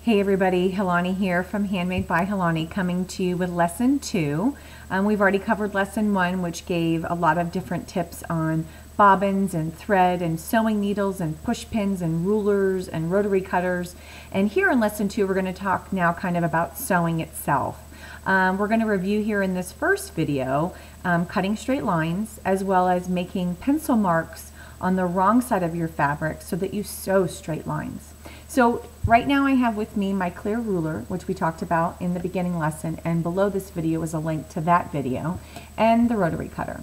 Hey everybody, Helani here from Handmade by Helani, coming to you with lesson 2. We've already covered lesson 1, which gave a lot of different tips on bobbins and thread and sewing needles and push pins and rulers and rotary cutters. And here in lesson 2, we're going to talk now kind of about sewing itself. We're going to review here in this first video cutting straight lines, as well as making pencil marks on the wrong side of your fabric so that you sew straight lines. So right now I have with me my clear ruler, which we talked about in the beginning lesson, and below this video is a link to that video, and the rotary cutter.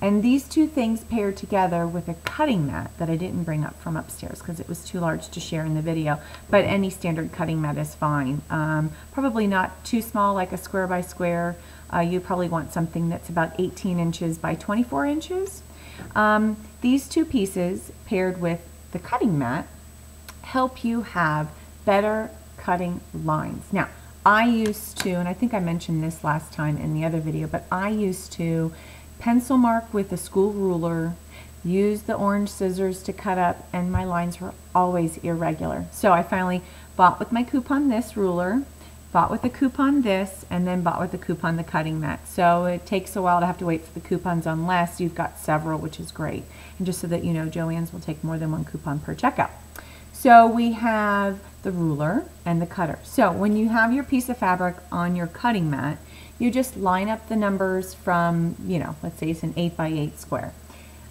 And these two things paired together with a cutting mat that I didn't bring up from upstairs because it was too large to share in the video, but any standard cutting mat is fine. Probably not too small like a square by square. You probably want something that's about 18 inches by 24 inches. These two pieces paired with the cutting mat help you have better cutting lines. Now, I used to, and I think I mentioned this last time in the other video, but I used to pencil mark with a school ruler, use the orange scissors to cut up, and my lines were always irregular. So I finally bought with my coupon this ruler, bought with the coupon this, and then bought with the coupon the cutting mat. So it takes a while to have to wait for the coupons unless you've got several, which is great. And just so that you know, Joann's will take more than one coupon per checkout. So we have the ruler and the cutter. So when you have your piece of fabric on your cutting mat, you just line up the numbers from, let's say it's an 8 by 8 square.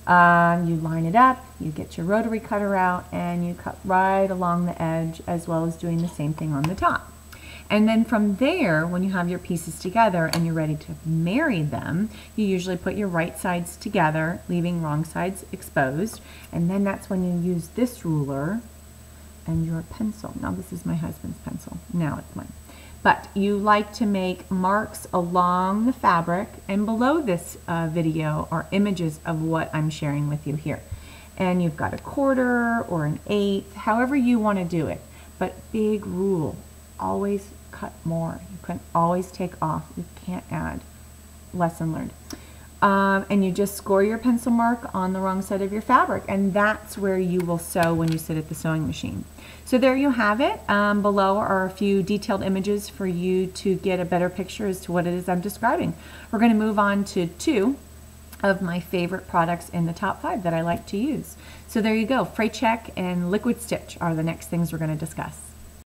You line it up, you get your rotary cutter out, and you cut right along the edge, as well as doing the same thing on the top. And then from there, when you have your pieces together and you're ready to marry them, you usually put your right sides together, leaving wrong sides exposed. And then that's when you use this ruler and your pencil. Now this is my husband's pencil. Now it's mine. But you like to make marks along the fabric, and below this video are images of what I'm sharing with you here. And you've got a quarter or an eighth, however you want to do it. But big rule, always cut more. You can always take off. You can't add. Lesson learned. And you just score your pencil mark on the wrong side of your fabric, and that's where you will sew when you sit at the sewing machine. So there you have it. Below are a few detailed images for you to get a better picture as to what it is I'm describing. We're going to move on to 2 of my favorite products in the top 5 that I like to use. So there you go. Fray Check and Liquid Stitch are the next things we're going to discuss.